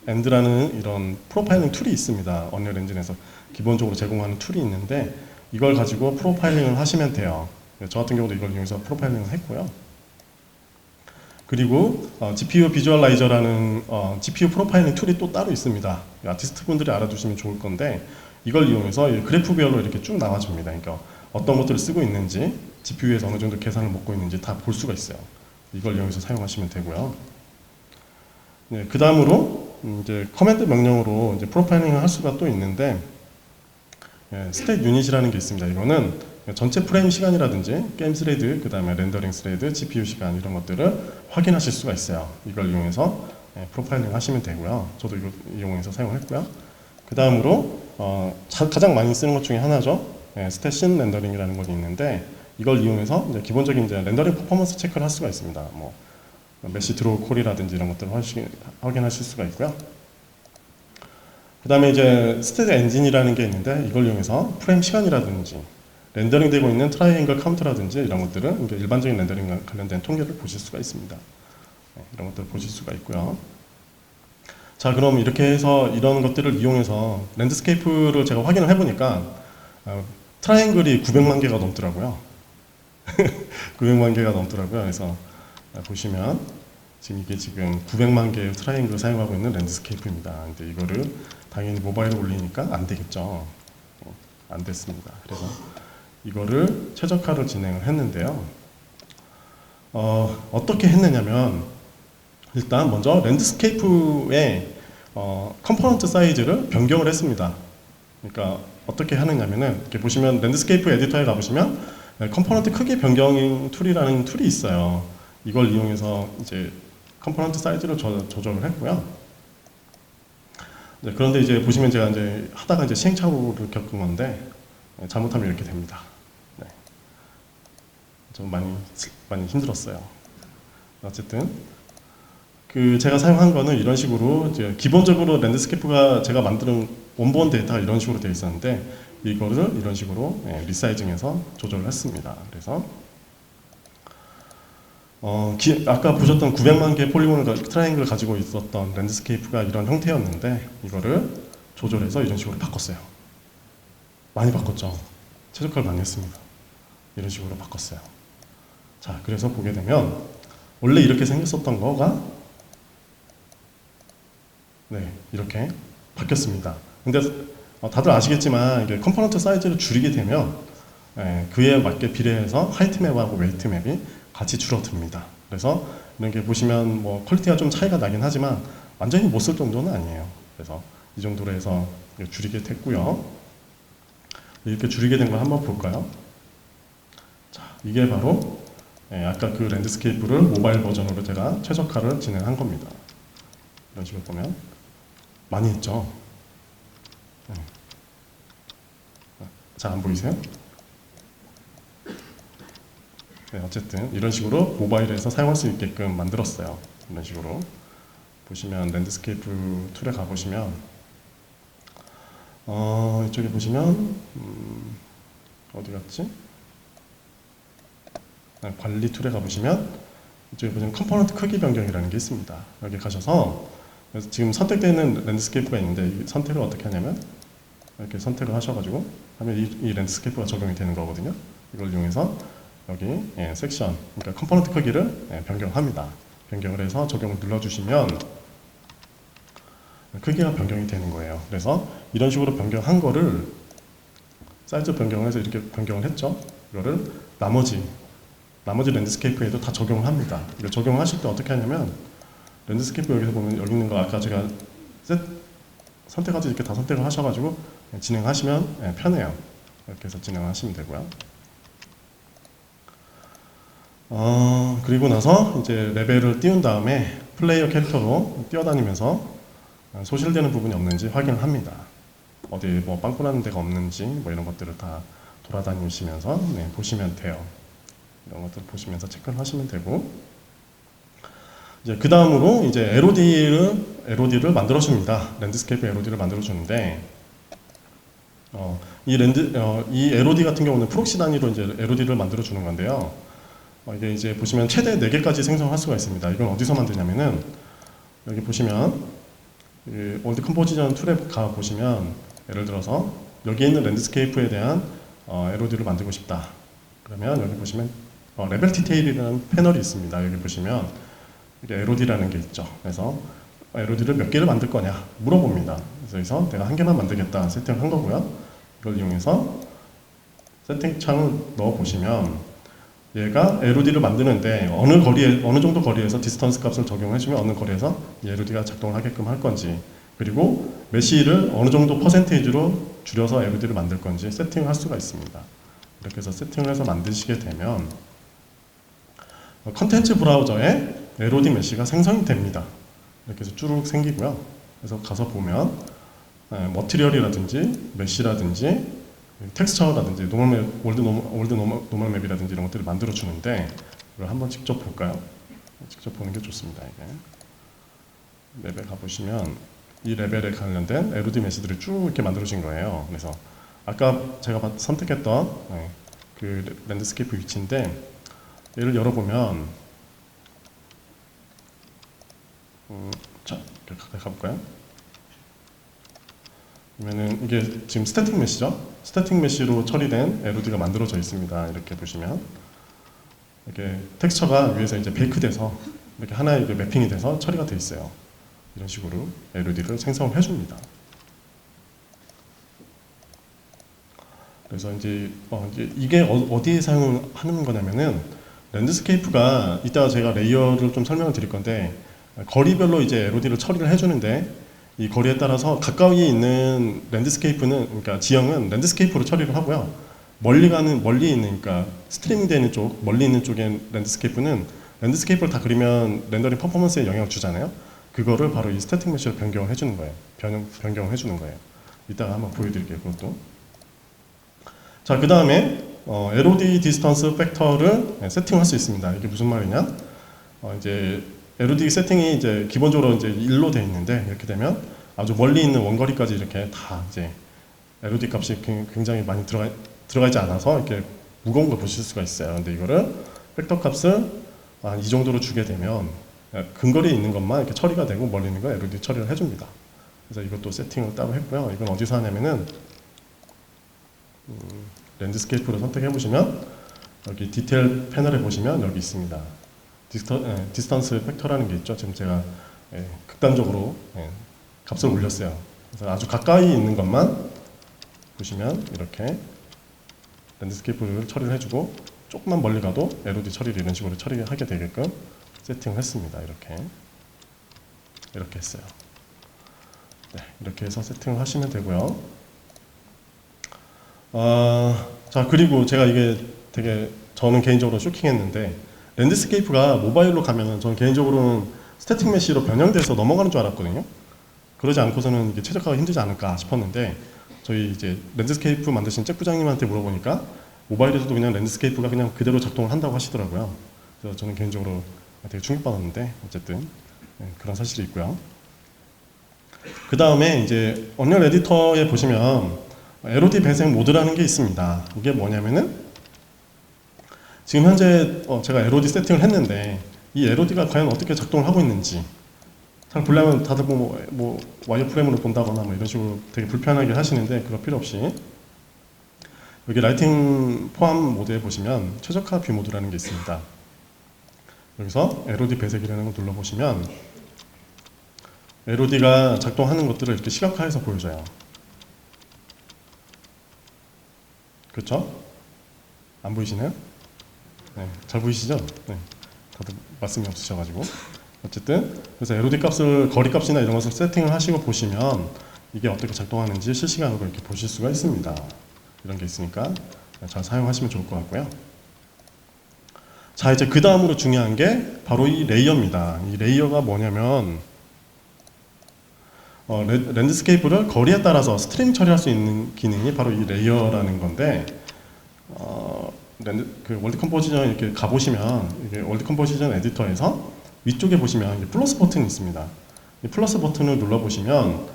엔드라는 이런 프로파일링 툴이 있습니다. 언리얼 엔진에서 기본적으로 제공하는 툴이 있는데 이걸 가지고 프로파일링을 하시면 돼요. 저 같은 경우도 이걸 이용해서 프로파일링을 했고요. 그리고 GPU 비주얼라이저라는 GPU 프로파일링 툴이 또 따로 있습니다. 아티스트 분들이 알아두시면 좋을 건데 이걸 이용해서 그래프별로 이렇게 쭉 나와줍니다. 그러니까 어떤 것들을 쓰고 있는지 GPU에서 어느 정도 계산을 먹고 있는지 다 볼 수가 있어요. 이걸 이용해서 사용하시면 되고요. 네, 그 다음으로 이제 커맨드 명령으로 이제 프로파일링을 할 수가 또 있는데 스탯 유닛이라는 게 있습니다. 이거는 전체 프레임 시간이라든지 게임 스레드, 그 다음에 렌더링 스레드, GPU 시간 이런 것들을 확인하실 수가 있어요. 이걸 이용해서 프로파일링 하시면 되고요. 저도 이거 이용해서 사용을 했고요. 그 다음으로 가장 많이 쓰는 것 중에 하나죠. 스탯신 렌더링이라는 것이 있는데 이걸 이용해서 이제 기본적인 이제 렌더링 퍼포먼스 체크를 할 수가 있습니다. 뭐 메시 드로우 콜이라든지 이런 것들을 확인하실 수가 있고요. 그 다음에 이제 스테디 엔진이라는 게 있는데 이걸 이용해서 프레임 시간이라든지 렌더링 되고 있는 트라이앵글 카운트라든지 이런 것들은 이제 일반적인 렌더링과 관련된 통계를 보실 수가 있습니다. 이런 것들을 보실 수가 있고요. 자, 그럼 이렇게 해서 이런 것들을 이용해서 랜드스케이프를 제가 확인을 해보니까 트라이앵글이 900만 개가 넘더라고요. 900만 개가 넘더라고요. 그래서 보시면 지금 이게 지금 900만 개의 트라이앵글을 사용하고 있는 랜드스케이프입니다. 근데 이거를 당연히 모바일에 올리니까 안 되겠죠. 안 됐습니다. 그래서 이거를 최적화를 진행을 했는데요. 어떻게 했느냐면 일단 먼저 랜드스케이프의 컴포넌트 사이즈를 변경을 했습니다. 그러니까 어떻게 하느냐면은 이렇게 보시면 랜드스케이프 에디터에 가보시면 컴포넌트 크기 변경 툴이라는 툴이 있어요. 이걸 이용해서 이제 컴포넌트 사이즈를 조절을 했고요. 그런데 이제 보시면 제가 이제 하다가 이제 시행착오를 겪은 건데 잘못하면 이렇게 됩니다. 네. 좀 많이 힘들었어요. 어쨌든 제가 사용한 거는 이런 식으로 이제 기본적으로 랜드스케이프가 제가 만드는 원본 데이터가 이런 식으로 되어 있었는데 이거를 이런 식으로 리사이징해서 조절을 했습니다. 그래서 아까 보셨던 900만 개의 폴리곤을 트라이앵글을 가지고 있었던 랜드스케이프가 이런 형태였는데 이거를 조절해서 이런 식으로 바꿨어요. 많이 바꿨죠. 최적화를 많이 했습니다. 이런 식으로 바꿨어요. 자, 그래서 보게 되면 원래 이렇게 생겼었던 거가 네, 이렇게 바뀌었습니다. 근데 다들 아시겠지만 이게 컴포넌트 사이즈를 줄이게 되면 그에 맞게 비례해서 하이트 맵하고 웨이트 맵이 같이 줄어듭니다. 그래서 이런 게 보시면 뭐 퀄리티가 좀 차이가 나긴 하지만 완전히 못 쓸 정도는 아니에요. 그래서 이 정도로 해서 줄이게 됐고요. 이렇게 줄이게 된 걸 한번 볼까요? 자, 이게 바로 아까 그 랜드스케이프를 모바일 버전으로 제가 최적화를 진행한 겁니다. 이런 식으로 보면 많이 했죠. 잘 안 보이세요? 네, 어쨌든 이런 식으로 모바일에서 사용할 수 있게끔 만들었어요. 이런 식으로 보시면 랜드스케이프 툴에 가보시면 이쪽에 보시면 어디 갔지? 관리 툴에 가보시면 이쪽에 보시면 컴포넌트 크기 변경이라는 게 있습니다. 여기 가셔서 지금 선택되는 랜드스케이프가 있는데 이 선택을 어떻게 하냐면 이렇게 선택을 하셔가지고 하면 이 랜드스케이프가 적용이 되는 거거든요. 이걸 이용해서 여기 섹션, 그러니까 컴포넌트 크기를 변경합니다. 변경을 해서 적용을 눌러주시면 크기가 변경이 되는 거예요. 그래서 이런 식으로 변경한 거를 사이즈 변경을 해서 이렇게 변경을 했죠. 이거를 나머지 랜드스케이프에도 다 적용을 합니다. 적용을 하실 때 어떻게 하냐면 랜드스케이프 여기서 보면 여기 있는 거 아까 제가 선택하지 이렇게 다 선택을 하셔가지고 진행하시면 편해요. 이렇게 해서 진행하시면 되고요. 그리고 나서 이제 레벨을 띄운 다음에 플레이어 캐릭터로 뛰어다니면서 소실되는 부분이 없는지 확인을 합니다. 어디 뭐 빵꾸 나는 데가 없는지 뭐 이런 것들을 다 돌아다니시면서 보시면 돼요. 이런 것들을 보시면서 체크를 하시면 되고 이제 그 다음으로 이제 LOD를 만들어 줍니다. 랜드스케이프 LOD를 만들어 주는데 이 LOD 같은 경우는 프록시 단위로 이제 LOD를 만들어 주는 건데요. 이게 이제 보시면 최대 4개까지 생성할 수가 있습니다. 이건 어디서 만드냐면은 여기 보시면 월드 컴포지션 툴에 가 보시면 예를 들어서 여기 있는 랜드스케이프에 대한 LOD를 만들고 싶다. 그러면 여기 보시면 레벨 디테일이라는 패널이 있습니다. 여기 보시면 이게 LOD라는 게 있죠. 그래서 LOD를 몇 개를 만들 거냐 물어봅니다. 그래서 내가 한 개만 만들겠다 세팅을 한 거고요. 이걸 이용해서 세팅창을 넣어 보시면 얘가 LOD를 만드는데 어느 정도 거리에서 디스턴스 값을 적용해주면 어느 거리에서 LOD가 작동을 하게끔 할 건지 그리고 메시를 어느 정도 퍼센테이지로 줄여서 LOD를 만들 건지 세팅을 할 수가 있습니다. 이렇게 해서 세팅을 해서 만드시게 되면 컨텐츠 브라우저에 LOD 메시가 생성이 됩니다. 이렇게 해서 쭉 생기고요. 그래서 가서 보면 머티리얼이라든지 메시라든지 텍스처라든지 월드 노멀 맵이라든지 이런 것들을 만들어 주는데 이걸 한번 직접 볼까요? 직접 보는 게 좋습니다. 이게 맵에 가보시면 이 레벨에 관련된 LOD 메시지들이 쭉 이렇게 만들어진 거예요. 그래서 아까 제가 선택했던 그 랜드스케이프 위치인데 얘를 열어보면 자, 이렇게 가까이 가볼까요? 그러면은 이게 지금 스태틱 메시죠? 스태틱 메시로 처리된 LOD가 만들어져 있습니다. 이렇게 보시면 이렇게 텍스처가 위에서 이제 베이크돼서 이렇게 하나의 이렇게 매핑이 돼서 처리가 돼 있어요. 이런 식으로 LOD를 생성을 해줍니다. 그래서 이제 이게 어디에 사용하는 거냐면은 랜드스케이프가 이따가 제가 레이어를 좀 설명을 드릴 건데 거리별로 이제 LOD를 처리를 해주는데 이 거리에 따라서 가까이 있는 랜드스케이프는 그러니까 지형은 랜드스케이프로 처리를 하고요. 멀리 있는 그러니까 스트리밍 되는 쪽 멀리 있는 쪽의 랜드스케이프는 랜드스케이프를 다 그리면 렌더링 퍼포먼스에 영향을 주잖아요. 그거를 바로 이 스태틱 메시로 변경을 해주는 거예요. 변경을 해주는 거예요. 이따가 한번 보여드릴게요. 그것도. 자, 그 다음에 LOD 디스턴스 팩터를 세팅할 수 있습니다. 이게 무슨 말이냐? 이제 LOD 세팅이 이제 기본적으로 이제 1로 되어 있는데 이렇게 되면 아주 멀리 있는 원거리까지 이렇게 다 이제 LOD 값이 굉장히 많이 들어가 있지 않아서 이렇게 무거운 걸 보실 수가 있어요. 근데 이거를 팩터 값을 이 정도로 주게 되면 근거리에 있는 것만 이렇게 처리가 되고 멀리 있는 거 LOD 처리를 해줍니다. 그래서 이것도 세팅을 따로 했고요. 이건 어디서 하냐면은 랜드스케이프로 선택해 보시면 여기 디테일 패널에 보시면 여기 있습니다. 디스턴스 팩터라는 게 있죠. 지금 제가 극단적으로 값을 올렸어요. 그래서 아주 가까이 있는 것만 보시면 이렇게 랜드스케이프를 처리를 해주고 조금만 멀리 가도 LOD 처리를 이런 식으로 처리하게 되게끔 세팅을 했습니다. 이렇게 했어요. 네, 이렇게 해서 세팅을 하시면 되고요. 자, 그리고 제가 이게 되게 저는 개인적으로 쇼킹했는데 랜드스케이프가 모바일로 가면은 저는 개인적으로는 스태틱 메시로 변형돼서 넘어가는 줄 알았거든요. 그러지 않고서는 이게 최적화가 힘들지 않을까 싶었는데 저희 이제 랜드스케이프 만드신 잭 부장님한테 물어보니까 모바일에서도 그냥 랜드스케이프가 그냥 그대로 작동을 한다고 하시더라고요. 그래서 저는 개인적으로 되게 충격받았는데 어쨌든 그런 사실이 있고요. 그 다음에 이제 언리얼 에디터에 보시면 LOD 배색 모드라는 게 있습니다. 이게 뭐냐면은 지금 현재 제가 LOD 세팅을 했는데 이 LOD가 과연 어떻게 작동을 하고 있는지 잘 보려면 다들 뭐 와이어프레임으로 본다거나 뭐 이런 식으로 되게 불편하게 하시는데 그럴 필요 없이 여기 라이팅 포함 모드에 보시면 최적화 뷰 모드라는 게 있습니다. 여기서 LOD 배색이라는 걸 눌러보시면 LOD가 작동하는 것들을 이렇게 시각화해서 보여줘요. 그렇죠? 안 보이시나요? 네, 잘 보이시죠? 네, 다들 말씀이 없으셔가지고 어쨌든 그래서 LOD 값을 거리 값이나 이런 것을 세팅을 하시고 보시면 이게 어떻게 작동하는지 실시간으로 이렇게 보실 수가 있습니다. 이런 게 있으니까 잘 사용하시면 좋을 것 같고요. 자, 이제 그 다음으로 중요한 게 바로 이 레이어입니다. 이 레이어가 뭐냐면 랜드스케이프를 거리에 따라서 스트림 처리할 수 있는 기능이 바로 이 레이어라는 건데 그 월드 컴포지션 이렇게 가보시면 이게 월드 컴포지션 에디터에서 위쪽에 보시면 플러스 버튼이 있습니다. 이 플러스 버튼을 눌러보시면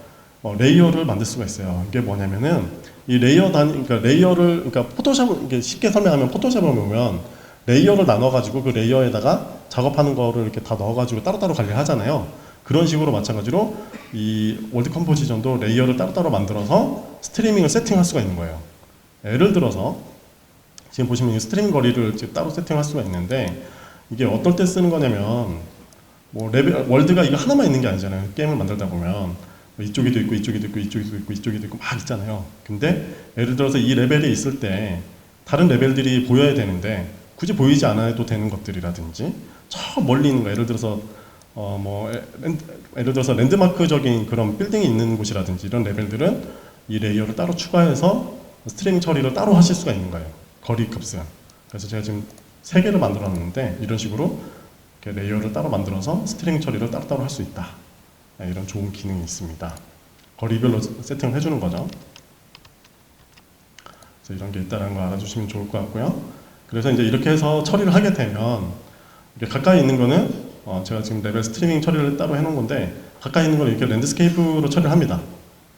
레이어를 만들 수가 있어요. 이게 뭐냐면은 이 그러니까 레이어를 그러니까 포토샵 이게 쉽게 설명하면 포토샵을 보면 레이어를 나눠가지고 그 레이어에다가 작업하는 거를 이렇게 다 넣어가지고 따로따로 관리를 하잖아요. 그런 식으로 마찬가지로 이 월드 컴포지션도 레이어를 따로따로 만들어서 스트리밍을 세팅할 수가 있는 거예요. 예를 들어서 지금 보시면 이 스트리밍 거리를 따로 세팅할 수가 있는데 이게 어떨 때 쓰는 거냐면 뭐 월드가 이거 하나만 있는 게 아니잖아요. 게임을 만들다 보면 이쪽에도 있고 이쪽에도 있고 이쪽에도 있고 이쪽에도 있고 막 있잖아요. 근데 예를 들어서 이 레벨에 있을 때 다른 레벨들이 보여야 되는데 굳이 보이지 않아도 되는 것들이라든지 저 멀리 있는 거 예를 들어서 예를 들어서 랜드마크적인 그런 빌딩이 있는 곳이라든지 이런 레벨들은 이 레이어를 따로 추가해서 스트리밍 처리를 따로 하실 수가 있는 거예요. 거리 값은. 그래서 제가 지금 3개를 만들어 놨는데 이런 식으로 이렇게 레이어를 따로 만들어서 스트리밍 처리를 따로따로 할 수 있다. 이런 좋은 기능이 있습니다. 거리별로 세팅을 해주는 거죠. 그래서 이런 게 있다는 거 알아주시면 좋을 것 같고요. 그래서 이제 이렇게 해서 처리를 하게 되면 가까이 있는 거는 제가 지금 레벨 스트리밍 처리를 따로 해놓은 건데 가까이 있는 걸 이렇게 랜드스케이프로 처리를 합니다.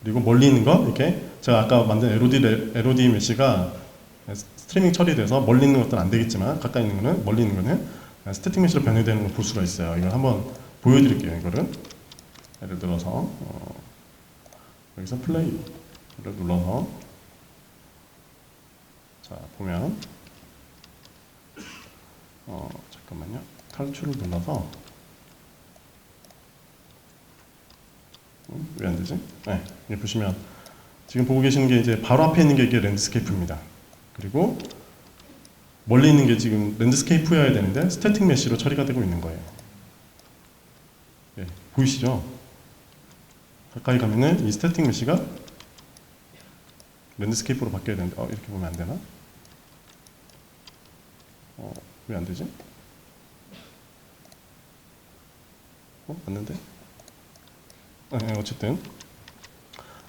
그리고 멀리 있는 거 이렇게 제가 아까 만든 LOD 메시가 스트리밍 처리돼서 멀리 있는 것들은 안 되겠지만 가까이 있는 거는 멀리 있는 거는 스태틱 메시로 변형되는 걸 볼 수가 있어요. 이걸 한번 보여드릴게요. 이거를 예를 들어서 여기서 플레이를 눌러서 자 보면 잠깐만요. 탈출을 눌러서 왜 안 되지? 네, 여기 보시면 지금 보고 계시는 게 이제 바로 앞에 있는 게 이게 랜드스케이프입니다. 그리고 멀리 있는 게 지금 랜드스케이프여야 되는데 스태틱 메시로 처리가 되고 있는 거예요. 네, 보이시죠? 가까이 가면은 이 스태틱 메시가 랜드스케이프로 바뀌어야 되는데 이렇게 보면 안 되나? 왜 안 되지? 맞는데? 네, 어쨌든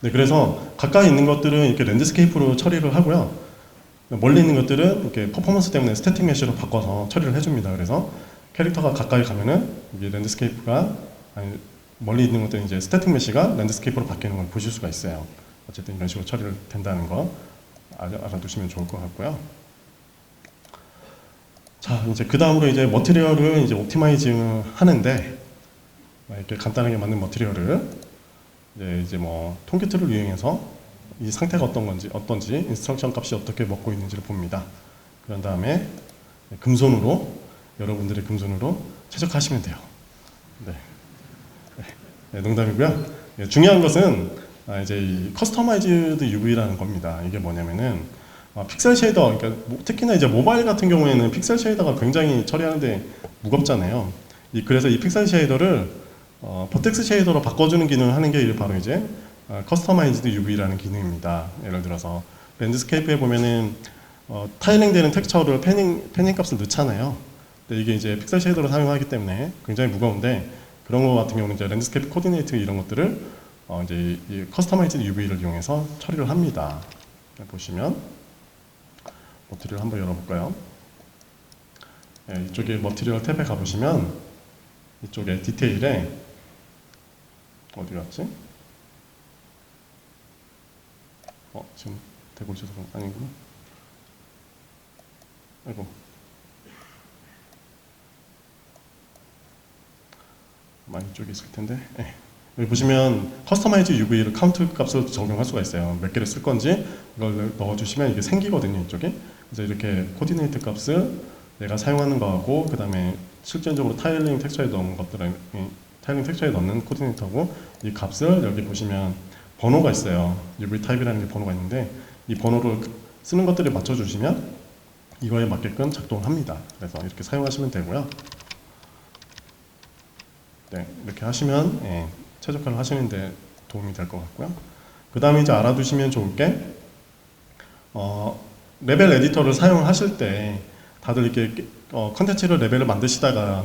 네, 그래서 가까이 있는 것들은 이렇게 랜드스케이프로 처리를 하고요. 멀리 있는 것들은 이렇게 퍼포먼스 때문에 스태틱 메시로 바꿔서 처리를 해줍니다. 그래서 캐릭터가 가까이 가면은 이게 랜드스케이프가 아니, 멀리 있는 것들은 이제 스태틱 메시가 랜드스케이프로 바뀌는 걸 보실 수가 있어요. 어쨌든 이런 식으로 처리를 된다는 거 알아두시면 좋을 것 같고요. 자, 이제 그 다음으로 이제 머티리얼을 이제 옵티마이징 하는데 이렇게 간단하게 만든 머티리얼을 이제 뭐 통계틀을 이용해서 이 상태가 어떤지 인스트럭션 값이 어떻게 먹고 있는지를 봅니다. 그런 다음에 금손으로 여러분들의 금손으로 최적화하시면 돼요. 네, 네 농담이고요. 네, 중요한 것은 이제 이 커스터마이즈드 UV라는 겁니다. 이게 뭐냐면은 픽셀 쉐이더, 그러니까 특히나 이제 모바일 같은 경우에는 픽셀 쉐이더가 굉장히 처리하는데 무겁잖아요. 그래서 이 픽셀 쉐이더를 버텍스 쉐이더로 바꿔주는 기능을 하는 게 바로 이제 커스터마이즈드 UV라는 기능입니다. 예를 들어서 랜드스케이프에 보면은 타일링 되는 텍스처를 패닝 값을 넣잖아요. 근데 이게 이제 픽셀 쉐이더로 사용하기 때문에 굉장히 무거운데 그런 거 같은 경우는 이제 랜드스케이프 코디네이트 이런 것들을 이제 이 커스터마이즈드 UV를 이용해서 처리를 합니다. 보시면 머티리얼 한번 열어볼까요? 네, 이쪽에 머티리얼 탭에 가보시면 이쪽에 디테일에 어디 갔지? 지금 되고 있어서 아니구나. 아이고. 많이 이쪽에 있을 텐데. 네. 여기 보시면 커스터마이즈 UV를 카운트 값을 적용할 수가 있어요. 몇 개를 쓸 건지 이걸 넣어주시면 이게 생기거든요. 이쪽에. 그래서 이렇게 코디네이트 값을 내가 사용하는 거하고 그 다음에 실질적으로 타일링 텍스처에 넣은 것들은 타일링 텍스처에 넣는 코디네이터고 이 값을 여기 보시면 번호가 있어요. UV 타입이라는 게 번호가 있는데 이 번호를 쓰는 것들에 맞춰주시면 이거에 맞게끔 작동을 합니다. 그래서 이렇게 사용하시면 되고요. 네, 이렇게 하시면 최적화를 하시는데 도움이 될 것 같고요. 그 다음에 이제 알아두시면 좋을 게 레벨 에디터를 사용을 하실 때 다들 이렇게 컨텐츠를 레벨을 만드시다가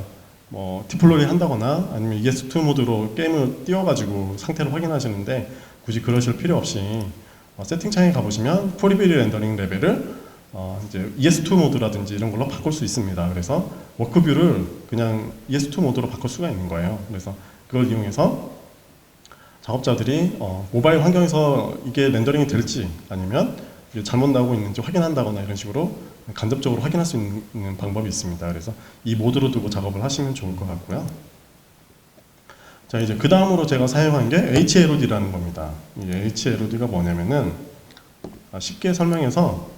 뭐 디플로이 한다거나 아니면 ES2 모드로 게임을 띄워가지고 상태를 확인하시는데 굳이 그러실 필요 없이 세팅창에 가보시면 프리뷰 렌더링 레벨을 이제 ES2 모드라든지 이런 걸로 바꿀 수 있습니다. 그래서 워크뷰를 그냥 ES2 모드로 바꿀 수가 있는 거예요. 그래서 그걸 이용해서 작업자들이 모바일 환경에서 이게 렌더링이 될지 아니면 이게 잘못 나오고 있는지 확인한다거나 이런 식으로 간접적으로 확인할 수 있는 방법이 있습니다. 그래서 이 모드로 두고 작업을 하시면 좋을 것 같고요. 자, 이제 그 다음으로 제가 사용한 게 HLOD라는 겁니다. 이 HLOD가 뭐냐면은 쉽게 설명해서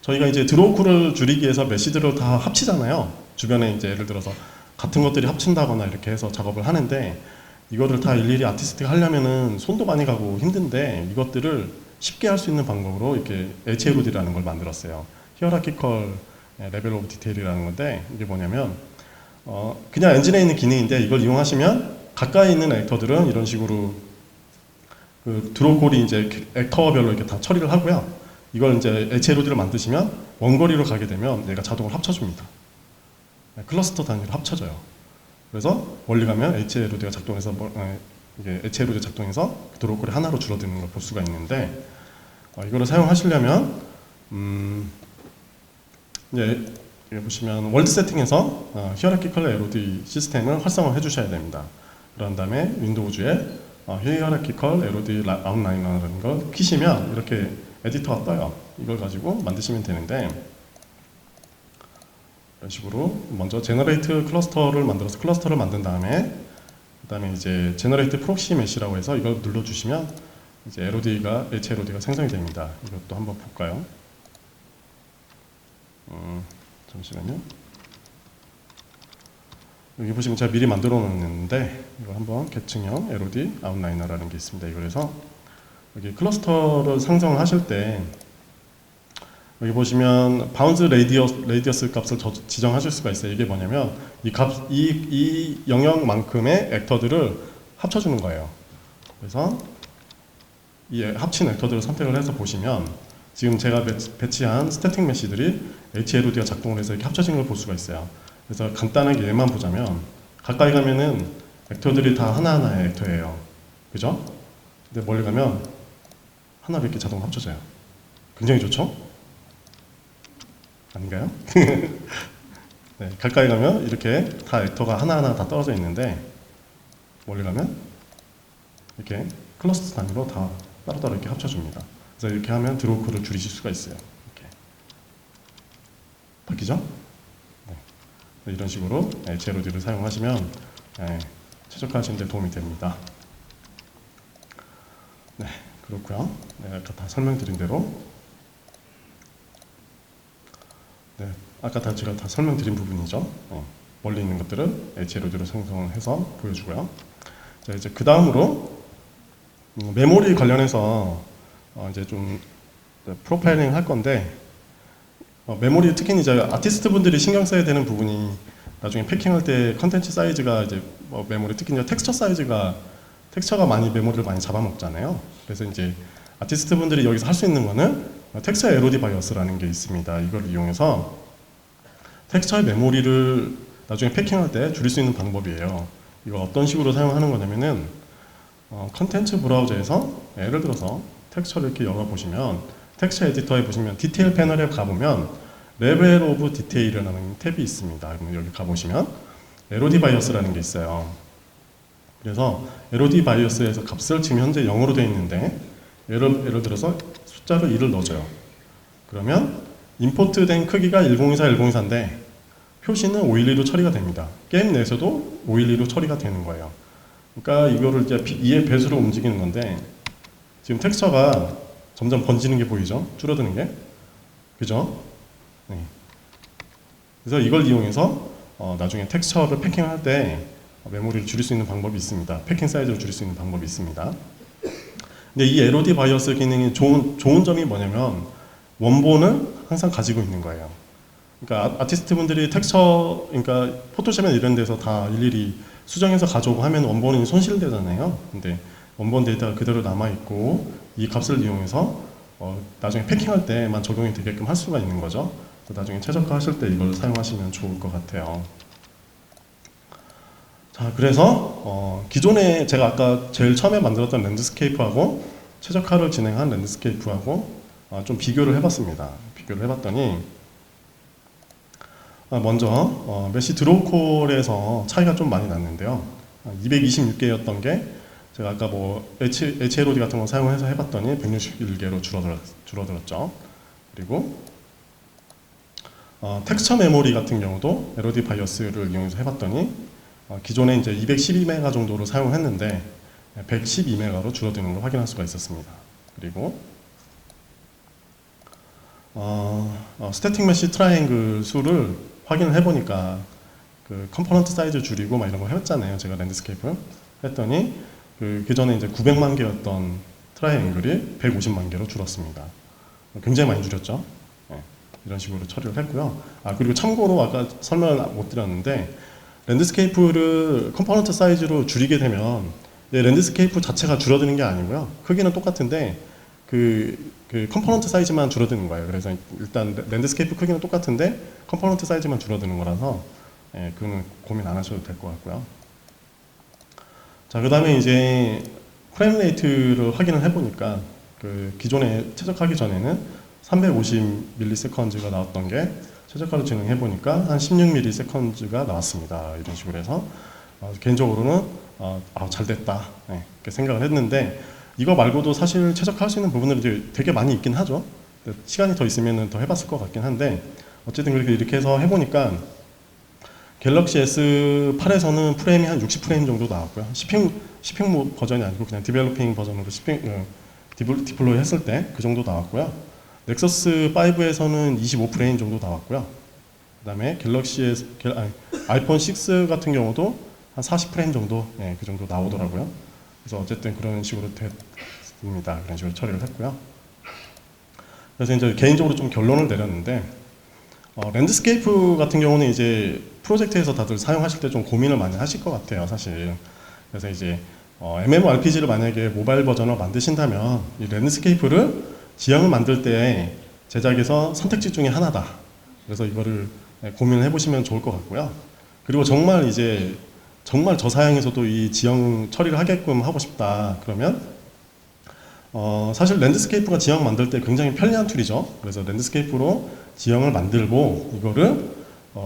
저희가 이제 드로우쿨을 줄이기 위해서 메시들을 다 합치잖아요. 주변에 이제 예를 들어서 같은 것들이 합친다거나 이렇게 해서 작업을 하는데 이거를 다 일일이 아티스트가 하려면은 손도 많이 가고 힘든데 이것들을 쉽게 할 수 있는 방법으로 이렇게 HLOD라는 걸 만들었어요. 히어라키컬 레벨 오브 디테일이라는 건데 이게 뭐냐면 그냥 엔진에 있는 기능인데 이걸 이용하시면 가까이 있는 액터들은 이런 식으로 그 드로우콜이 이제 액터별로 이렇게 다 처리를 하고요. 이걸 이제 HLOD를 만드시면 원거리로 가게 되면 얘가 자동으로 합쳐줍니다. 클러스터 단위로 합쳐져요. 그래서 멀리 가면 HLOD가 작동해서 이게 HLOD 작동해서 드로우콜이 하나로 줄어드는 걸 볼 수가 있는데 이거를 사용하시려면 이제 여기 보시면 월드 세팅에서 히어라키컬 LOD 시스템을 활성화해 주셔야 됩니다. 그런 다음에 윈도우즈에 히어라키컬 LOD 아웃라이너라는 걸 키시면 이렇게 에디터가 떠요. 이걸 가지고 만드시면 되는데, 이런 식으로 먼저 제너레이트 클러스터를 만들어서 클러스터를 만든 다음에 그 다음에 이제 제너레이트 프록시 메시라고 해서 이걸 눌러주시면 이제 HLOD가 생성이 됩니다. 이것도 한번 볼까요? 잠시만요. 여기 보시면 제가 미리 만들어 놓았는데 이거 한번 계층형 LOD 아웃라이너라는 게 있습니다. 그래서 여기 클러스터를 상정을 하실 때 여기 보시면 바운드 레디어스 값을 지정하실 수가 있어요. 이게 뭐냐면 이 영역만큼의 액터들을 합쳐주는 거예요. 그래서 이 합친 액터들을 선택을 해서 보시면 지금 제가 배치한 스태틱 메시들이 HLOD가 작동을 해서 이렇게 합쳐진 걸 볼 수가 있어요. 그래서 간단하게 얘만 보자면 가까이 가면은 액터들이 다 하나하나의 액터예요. 그죠? 근데 멀리 가면 하나로 이렇게 자동 합쳐져요. 굉장히 좋죠? 아닌가요? 네, 가까이 가면 이렇게 다 액터가 하나하나 다 떨어져 있는데 멀리 가면 이렇게 클러스터 단위로 다 따로따로 이렇게 합쳐줍니다. 그래서 이렇게 하면 드로우크를 줄이실 수가 있어요. 이렇게. 바뀌죠? 네. 이런 식으로 HLOD를 사용하시면 최적화하시는 데 도움이 됩니다. 네, 그렇고요. 네, 아까 다 설명드린 대로 네, 아까 제가 다 설명드린 부분이죠. 멀리 있는 것들은 HLOD로 생성해서 보여주고요. 자, 이제 그 다음으로 메모리 관련해서 이제 좀 프로파일링 할 건데 메모리 특히 이제 아티스트 분들이 신경 써야 되는 부분이 나중에 패킹할 때 컨텐츠 사이즈가 이제 메모리 특히 이제 텍스처가 많이 메모리를 많이 잡아먹잖아요. 그래서 이제 아티스트 분들이 여기서 할 수 있는 거는 텍스처 LOD 바이어스라는 게 있습니다. 이걸 이용해서 텍스처의 메모리를 나중에 패킹할 때 줄일 수 있는 방법이에요. 이거 어떤 식으로 사용하는 거냐면은 컨텐츠 브라우저에서 예를 들어서 텍스처를 이렇게 열어보시면 텍스처 에디터에 보시면 디테일 패널에 가보면 레벨 오브 디테일이라는 탭이 있습니다. 그럼 여기 가보시면 LOD 바이어스라는 게 있어요. 그래서 LOD 바이어스에서 값을 지금 현재 0으로 되어 있는데 예를 들어서 숫자를 2를 넣어줘요. 그러면 임포트된 크기가 1024, 1024인데 표시는 512로 처리가 됩니다. 게임 내에서도 512로 처리가 되는 거예요. 그러니까 이거를 이제 2의 배수로 움직이는 건데 지금 텍스처가 점점 번지는 게 보이죠? 줄어드는 게. 그죠? 네. 그래서 이걸 이용해서 나중에 텍스처를 패킹할 때 메모리를 줄일 수 있는 방법이 있습니다. 패킹 사이즈를 줄일 수 있는 방법이 있습니다. 근데 이 LOD 바이어스 기능이 좋은 점이 뭐냐면 원본을 항상 가지고 있는 거예요. 그러니까 아티스트 분들이 텍스처, 그러니까 포토샵이나 이런 데서 다 일일이 수정해서 가져오고 하면 원본이 손실되잖아요. 근데 원본 데이터가 그대로 남아있고 이 값을 이용해서 나중에 패킹할 때만 적용이 되게끔 할 수가 있는 거죠. 그래서 나중에 최적화 하실 때 이걸 사용하시면 좋을 것 같아요. 자, 그래서 기존에 제가 아까 제일 처음에 만들었던 랜드스케이프하고 최적화를 진행한 랜드스케이프하고 좀 비교를 해봤습니다. 비교를 해봤더니 먼저 메시 드로우콜에서 차이가 좀 많이 났는데요. 226개였던 게 제가 아까 HLOD 같은 거 사용해서 해봤더니 161개로 줄어들었죠. 그리고 텍스처 메모리 같은 경우도 LOD 바이어스를 이용해서 해봤더니 기존에 이제 212메가 정도로 사용했는데 112메가로 줄어드는 걸 확인할 수가 있었습니다. 그리고 스태틱 메시 트라이앵글 수를 확인을 해보니까 그 컴포넌트 사이즈 줄이고 막 이런 거 했잖아요. 제가 랜드스케이프 했더니 그 전에 이제 900만 개였던 트라이앵글이 150만 개로 줄었습니다. 굉장히 많이 줄였죠. 네, 이런 식으로 처리를 했고요. 그리고 참고로 아까 설명을 못 드렸는데 랜드스케이프를 컴포넌트 사이즈로 줄이게 되면 랜드스케이프 자체가 줄어드는 게 아니고요. 크기는 똑같은데 그 컴포넌트 사이즈만 줄어드는 거예요. 그래서 일단 랜드스케이프 크기는 똑같은데 컴포넌트 사이즈만 줄어드는 거라서 그거는 고민 안 하셔도 될 것 같고요. 자, 그 다음에 이제 프레임 레이트를 확인을 해보니까 그 기존에 최적화하기 전에는 350ms가 나왔던 게 최저가로 진행해 보니까 한 16ms가 나왔습니다. 이런 식으로 해서 개인적으로는 잘 됐다 이렇게 생각을 했는데, 이거 말고도 사실 최적화할 수 있는 부분들이 되게 많이 있긴 하죠. 시간이 더 있으면 더 해봤을 것 같긴 한데, 어쨌든 이렇게 해서 해보니까 갤럭시 S8에서는 프레임이 한 60프레임 정도 나왔고요. 시핑 버전이 아니고 그냥 디벨로핑 버전으로 디플로이 했을 때 그 정도 나왔고요. 넥서스 5에서는 25프레임 정도 나왔고요. 그 다음에 아이폰 6 같은 경우도 한 40프레임 정도, 그 정도 나오더라고요. 그래서 어쨌든 그런 식으로 됐습니다. 그런 식으로 처리를 했고요. 그래서 이제 개인적으로 좀 결론을 내렸는데, 랜드스케이프 같은 경우는 이제 프로젝트에서 다들 사용하실 때 좀 고민을 많이 하실 것 같아요, 사실. 그래서 이제 MMORPG를 만약에 모바일 버전으로 만드신다면 이 랜드스케이프를 지형을 만들 때 제작에서 선택지 중에 하나다. 그래서 이거를 고민을 해보시면 좋을 것 같고요. 그리고 정말 저사양에서도 이 지형 처리를 하게끔 하고 싶다. 그러면 사실 랜드스케이프가 지형 만들 때 굉장히 편리한 툴이죠. 그래서 랜드스케이프로 지형을 만들고 이거를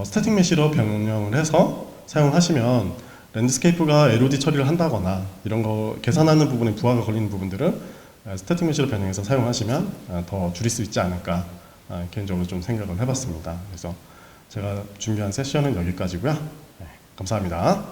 스태틱 메시로 변형을 해서 사용하시면 랜드스케이프가 LOD 처리를 한다거나 이런 거 계산하는 부분에 부하가 걸리는 부분들을 스태틱 메시로 변형해서 사용하시면 더 줄일 수 있지 않을까 개인적으로 좀 생각을 해봤습니다. 그래서 제가 준비한 세션은 여기까지고요. 감사합니다.